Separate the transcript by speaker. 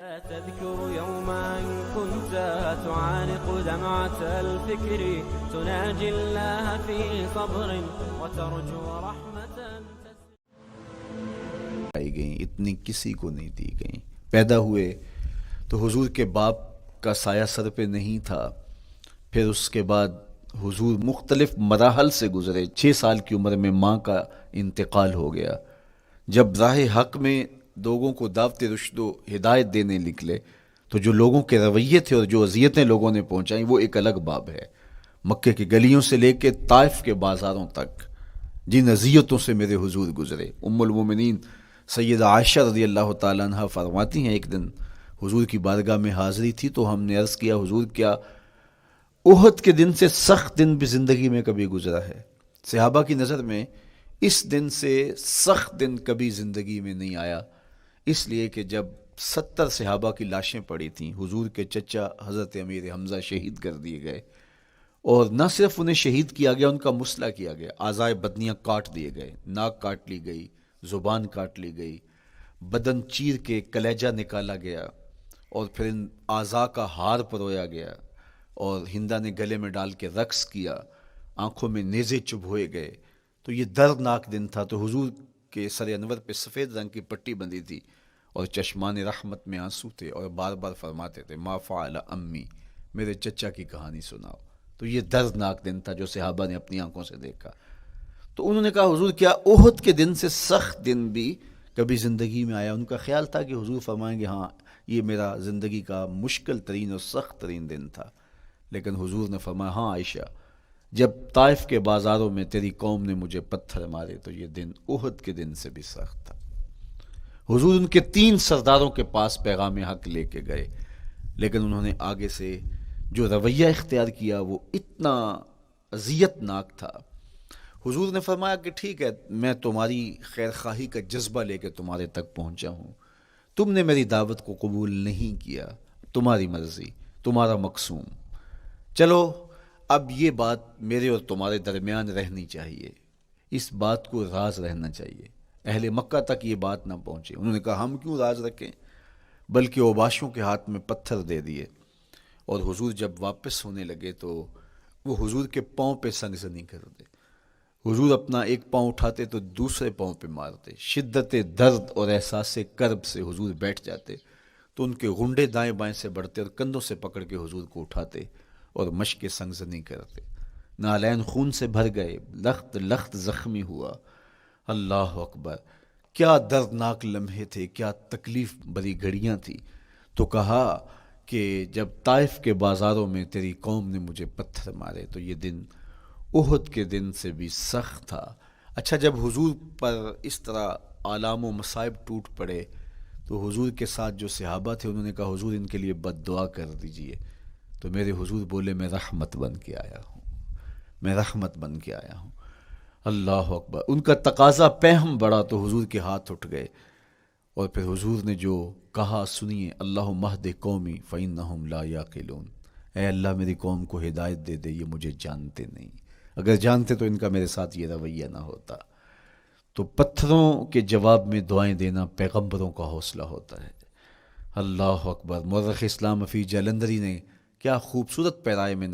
Speaker 1: تذكر يوما كنت تعانق دمعة الفكر تناجي الله في صبر وترجو رحمة
Speaker 2: آئی گئیں، اتنی کسی کو نہیں دی گئیں۔ پیدا ہوئے تو حضور کے باپ کا سایہ سر پہ نہیں تھا، پھر اس کے بعد حضور مختلف مراحل سے گزرے۔ 6 سال کی عمر میں ماں کا انتقال ہو گیا۔ جب راہ حق میں لوگوں کو دعوت رشد و ہدایت دینے نکلے تو جو لوگوں کے رویے تھے اور جو اذیتیں لوگوں نے پہنچائیں وہ ایک الگ باب ہے۔ مکے کی گلیوں سے لے کے طائف کے بازاروں تک جن اذیتوں سے میرے حضور گزرے، ام المومنین سیدہ عائشہ رضی اللہ تعالیٰ عنہ فرماتی ہیں، ایک دن حضور کی بارگاہ میں حاضری تھی تو ہم نے عرض کیا، حضور کیا احد کے دن سے سخت دن بھی زندگی میں کبھی گزرا ہے؟ صحابہ کی نظر میں اس دن سے سخت دن کبھی زندگی میں نہیں آیا، اس لیے کہ جب 70 صحابہ کی لاشیں پڑی تھیں، حضور کے چچا حضرت امیر حمزہ شہید کر دیے گئے، اور نہ صرف انہیں شہید کیا گیا، ان کا مسئلہ کیا گیا، اعضائے بدنیاں کاٹ دیے گئے، ناک کاٹ لی گئی، زبان کاٹ لی گئی، بدن چیر کے کلیجہ نکالا گیا، اور پھر ان اعضاء کا ہار پرویا گیا، اور ہندا نے گلے میں ڈال کے رقص کیا، آنکھوں میں نیزے چبھوئے گئے۔ تو یہ دردناک دن تھا۔ تو حضور کے سر انور پہ سفید رنگ کی پٹی بندھی تھی اور چشمان رحمت میں آنسو تھے، اور بار بار فرماتے تھے، ما فعل امی، میرے چچا کی کہانی سناؤ۔ تو یہ دردناک دن تھا جو صحابہ نے اپنی آنکھوں سے دیکھا۔ تو انہوں نے کہا، حضور کیا احد کے دن سے سخت دن بھی کبھی زندگی میں آیا؟ ان کا خیال تھا کہ حضور فرمائیں گے ہاں یہ میرا زندگی کا مشکل ترین اور سخت ترین دن تھا، لیکن حضور نے فرمایا، ہاں عائشہ، جب طائف کے بازاروں میں تیری قوم نے مجھے پتھر مارے تو یہ دن احد کے دن سے بھی سخت تھا۔ حضور ان کے 3 سرداروں کے پاس پیغام حق لے کے گئے، لیکن انہوں نے آگے سے جو رویہ اختیار کیا وہ اتنا اذیت ناک تھا۔ حضور نے فرمایا کہ ٹھیک ہے، میں تمہاری خیر خواہی کا جذبہ لے کے تمہارے تک پہنچا ہوں، تم نے میری دعوت کو قبول نہیں کیا، تمہاری مرضی، تمہارا مقسوم، چلو اب یہ بات میرے اور تمہارے درمیان رہنی چاہیے، اس بات کو راز رہنا چاہیے، اہل مکہ تک یہ بات نہ پہنچے۔ انہوں نے کہا، ہم کیوں راز رکھیں؟ بلکہ اوباشوں کے ہاتھ میں پتھر دے دیے، اور حضور جب واپس ہونے لگے تو وہ حضور کے پاؤں پہ سنگسنی کرتے۔ حضور اپنا ایک پاؤں اٹھاتے تو دوسرے پاؤں پہ مارتے، شدت درد اور احساس کرب سے حضور بیٹھ جاتے تو ان کے غنڈے دائیں بائیں سے بڑھتے اور کندھوں سے پکڑ کے حضور کو اٹھاتے اور مشق سنگزنی کرتے۔ نالین خون سے بھر گئے، لخت لخت زخمی ہوا۔ اللہ اکبر، کیا دردناک لمحے تھے، کیا تکلیف بری گھڑیاں تھی۔ تو کہا کہ جب طائف کے بازاروں میں تیری قوم نے مجھے پتھر مارے تو یہ دن احد کے دن سے بھی سخت تھا۔ اچھا، جب حضور پر اس طرح آلام و مصائب ٹوٹ پڑے تو حضور کے ساتھ جو صحابہ تھے انہوں نے کہا، حضور ان کے لیے بد دعا کر دیجئے۔ تو میرے حضور بولے، میں رحمت بن کے آیا ہوں، میں رحمت بن کے آیا ہوں۔ اللہ اکبر، ان کا تقاضا پہم بڑا تو حضور کے ہاتھ اٹھ گئے، اور پھر حضور نے جو کہا سنیے، اللہم اہد قومی فإنہم لا یعقلون، اے اللہ میری قوم کو ہدایت دے دے، یہ مجھے جانتے نہیں، اگر جانتے تو ان کا میرے ساتھ یہ رویہ نہ ہوتا۔ تو پتھروں کے جواب میں دعائیں دینا پیغمبروں کا حوصلہ ہوتا ہے۔ اللہ اکبر۔ مورخ اسلام حفیظ جلندری نے کیا خوبصورت پیرائے میں